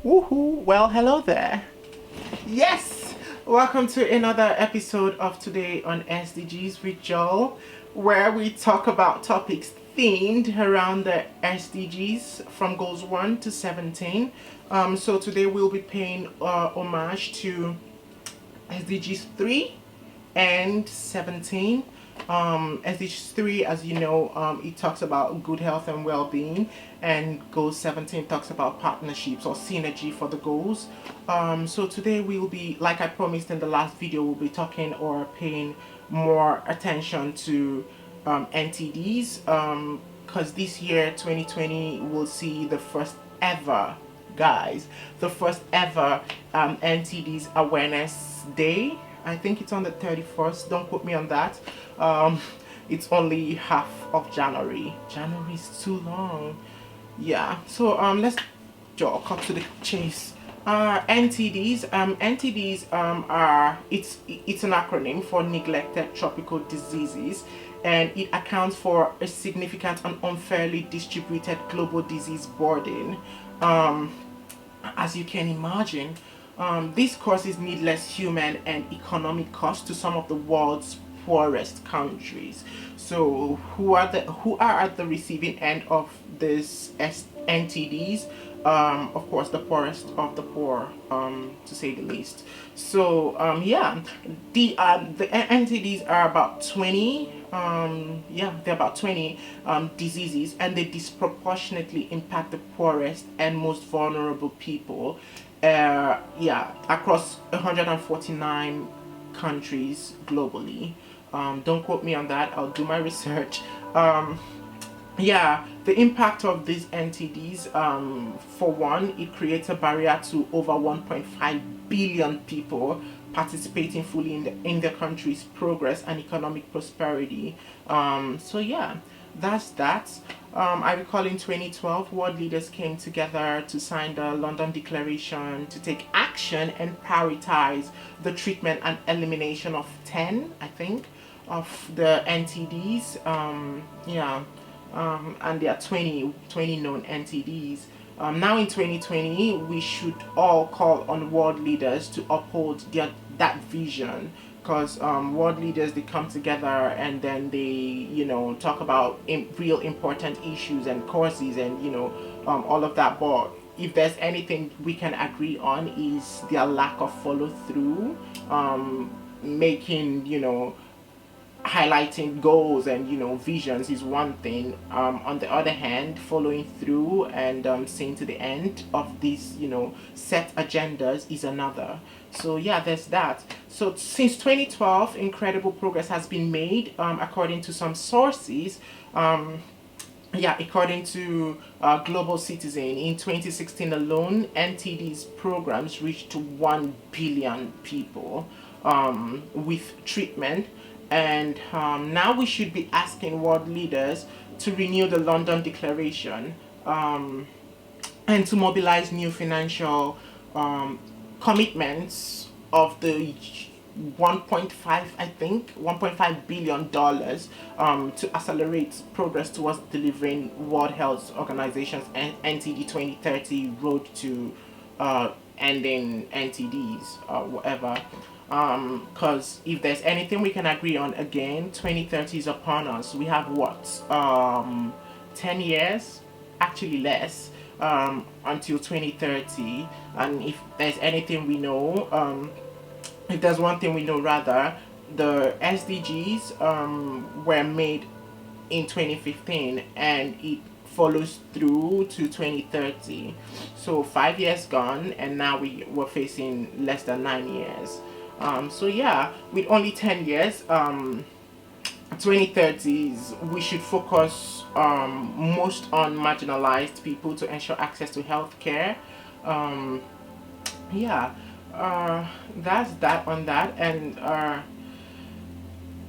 Woohoo! Well, hello there. Yes! Welcome to another episode of Today on SDGs with Joel, where we talk about topics themed around the SDGs from goals 1 to 17. So today we'll be paying homage to SDGs 3 and 17. SDGs 3, as you know, it talks about good health and well-being, and goal 17 talks about partnerships or synergy for the goals. So today we'll be, like I promised in the last video, we'll be talking or paying more attention to NTDs, because this year 2020 will see the first ever, guys, the first ever NTDs Awareness Day. I think it's on the 31st. Don't quote me on that. It's only half of January. January is too long. Yeah. So let's cut to the chase. NTDs. NTDs are it's an acronym for neglected tropical diseases, and it accounts for a significant and unfairly distributed global disease burden. As you can imagine, this causes needless human and economic cost to some of the world's poorest countries. So who are at the receiving end of this NTDs? Of course, the poorest of the poor, to say the least. So yeah, the NTDs are about 20. They're about 20 diseases, and they disproportionately impact the poorest and most vulnerable people. Across 149 countries globally. Don't quote me on that. I'll do my research. The impact of these NTDs, for one, it creates a barrier to over 1.5 billion people participating fully in the country's progress and economic prosperity. That's that. I recall in 2012, world leaders came together to sign the London Declaration to take action and prioritize the treatment and elimination of 10, I think, of the NTDs. And there are 20 known NTDs. Now in 2020, we should all call on world leaders to uphold that vision, because world leaders, they come together and then they talk about real important issues and causes and all of that. But if there's anything we can agree on is their lack of follow through, making highlighting goals and visions is one thing. On the other hand, following through and seeing to the end of these set agendas is another. So yeah, there's that. So since 2012, incredible progress has been made, according to some sources. According to Global Citizen, in 2016 alone, NTD's programs reached 1 billion people with treatment. And now we should be asking world leaders to renew the London Declaration, and to mobilize new financial commitments of the 1.5 billion dollars, to accelerate progress towards delivering World Health Organization's NTD 2030 road to ending NTDs or whatever. Because if there's anything we can agree on, again, 2030 is upon us. We have what, 10 years, actually less, until 2030. And if there's anything we know, if there's one thing we know, rather, the SDGs were made in 2015, and it follows through to 2030. So 5 years gone, and now we're facing less than 9 years. With only 10 years, 2030s, we should focus most on marginalized people to ensure access to healthcare. That's that on that. And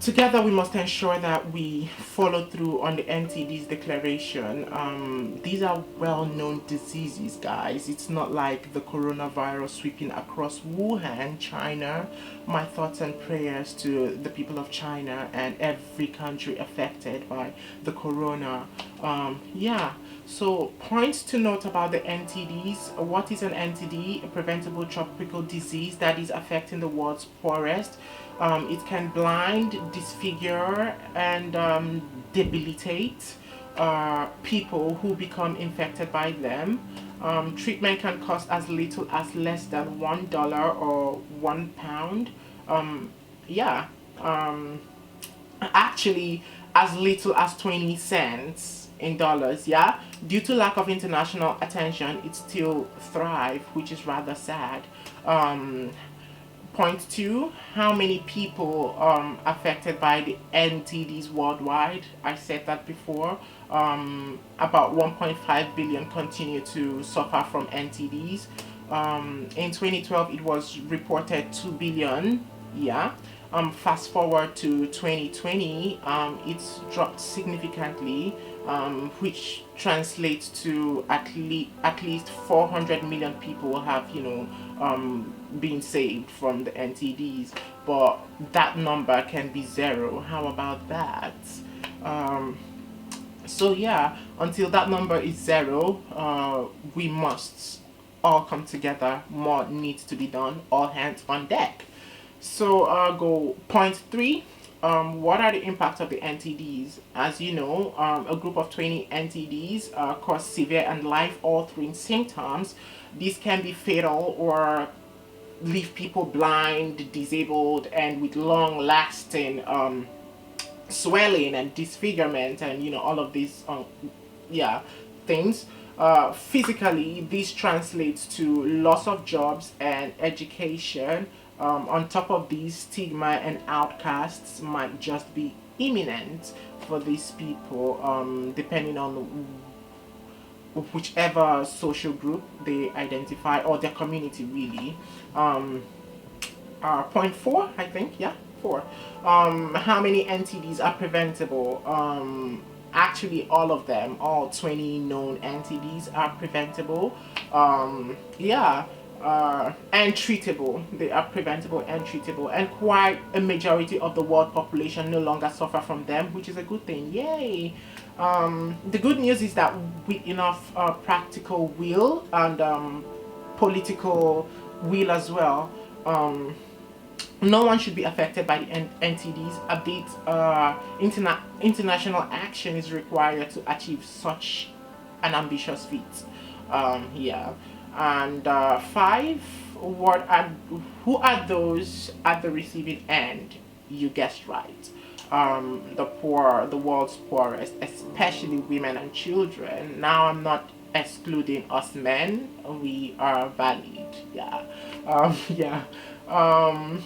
together we must ensure that we follow through on the NTD's declaration. These are well-known diseases, guys. It's not like the coronavirus sweeping across Wuhan, China. My thoughts and prayers to the people of China and every country affected by the corona Yeah, so points to note about the NTDs. What is an NTD? A preventable tropical disease that is affecting the world's poorest. It can blind, disfigure, and debilitate people who become infected by them. Treatment can cost as little as less than $1 or £1. Yeah, actually as little as 20 cents in dollars. Yeah, due to lack of international attention, it still thrive, which is rather sad. um Point two, how many people affected by the NTDs worldwide? I said that before. About 1.5 billion continue to suffer from NTDs. In 2012, it was reported 2 billion. Yeah. Fast forward to 2020, it's dropped significantly, which translates to at least 400 million people have, been saved from the NTDs. But that number can be zero. How about that? Um, so yeah, until that number is zero, we must all come together. More needs to be done. All hands on deck. So go point three. What are the impacts of the NTDs? As you know, a group of 20 NTDs cause severe and life-altering symptoms. These can be fatal or leave people blind, disabled, and with long-lasting swelling and disfigurement, and all of these yeah things. Physically, this translates to loss of jobs and education. On top of these, stigma and outcasts might just be imminent for these people, depending on whichever social group they identify or their community, really. Point four, I think, yeah, four. How many NTDs are preventable? Actually, all of them, all 20 known NTDs are preventable. Yeah, and treatable. They are preventable and treatable, and quite a majority of the world population no longer suffer from them, which is a good thing. Yay! The good news is that with enough practical will and political will as well, no one should be affected by the NTDs. A bit international action is required to achieve such an ambitious feat. Yeah, and five. Who are those at the receiving end? You guessed right. The poor, the world's poorest, especially women and children. Now, I'm not excluding us men. We are valid. Yeah. Yeah. Um,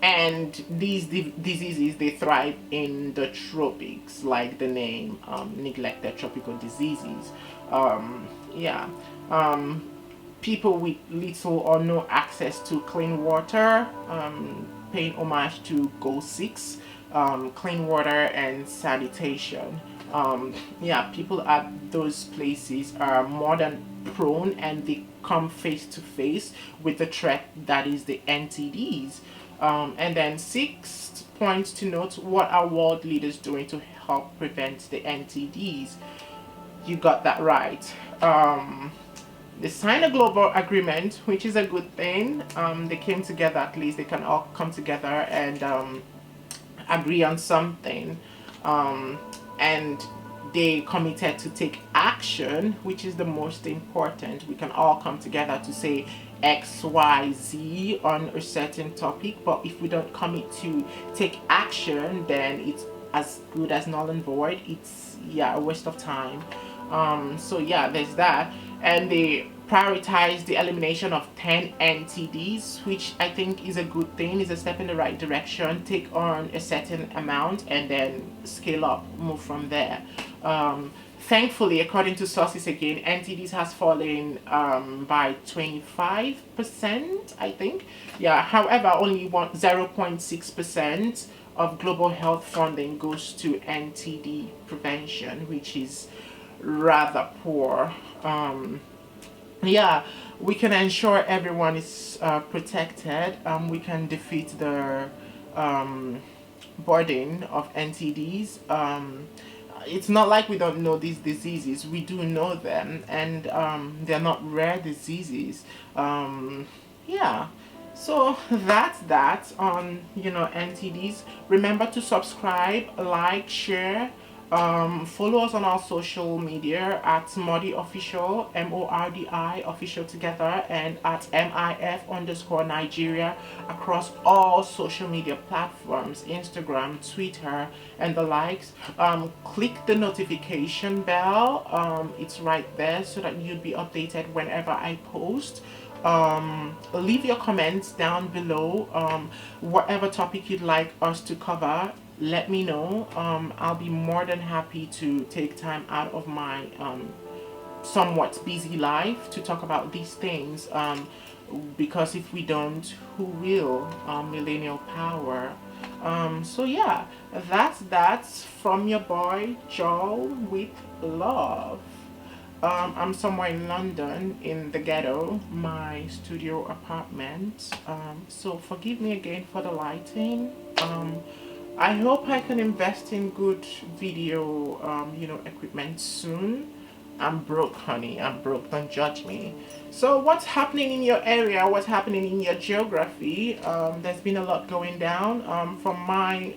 and these diseases, they thrive in the tropics, like the name, neglected tropical diseases. Yeah. People with little or no access to clean water, paying homage to goal 6, clean water and sanitation. Yeah, people at those places are more than prone, and they come face to face with the threat that is the NTDs. And then 6 points to note: what are world leaders doing to help prevent the NTDs? You got that right. They signed a global agreement, which is a good thing. They came together, at least they can all come together and agree on something. And they committed to take action, which is the most important. We can all come together to say X, Y, Z on a certain topic, but if we don't commit to take action, then it's as good as null and void. It's, yeah, a waste of time. So yeah, there's that. And they prioritize the elimination of 10 NTDs, which I think is a good thing, is a step in the right direction. Take on a certain amount and then scale up, move from there. Thankfully, according to sources again, NTDs has fallen by 25%, I think. Yeah, however, only 0.6% of global health funding goes to NTD prevention, which is rather poor. Yeah, we can ensure everyone is protected. We can defeat the burden of NTDs. it's not like we don't know these diseases. We do know them, and they're not rare diseases. Yeah. So that's that on, you know, NTDs. Remember to subscribe, like, share. Follow us on our social media at Mordi Official, Mordi Official together, and at MIF_Nigeria across all social media platforms, Instagram, Twitter, and the likes. Click the notification bell. It's right there so that you'll be updated whenever I post. Leave your comments down below. Whatever topic you'd like us to cover, let me know. I'll be more than happy to take time out of my somewhat busy life to talk about these things, because if we don't, who will? Millennial power. So yeah, that's from your boy Joel with love. I'm somewhere in London, in the ghetto, my studio apartment. So forgive me again for the lighting. I hope I can invest in good video, you know, equipment soon. I'm broke, honey. I'm broke. Don't judge me. So what's happening in your area? What's happening in your geography? There's been a lot going down. From my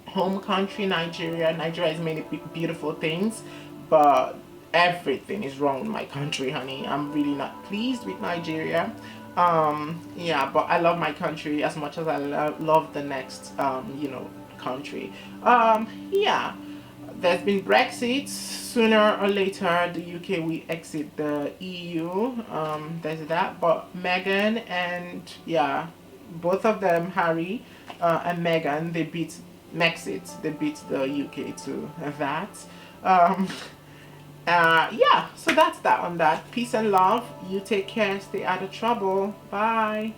home country, Nigeria. Nigeria has many beautiful things, but everything is wrong with my country, honey. I'm really not pleased with Nigeria. Yeah, but I love my country as much as I love the next, you know, country. Yeah, there's been Brexit. Sooner or later, the UK will exit the EU. There's that. But Meghan and, yeah, both of them, Harry and Meghan, they beat Brexit. They beat the UK to that. Um, yeah, so that's that on that. Peace and love. You take care. Stay out of trouble. Bye.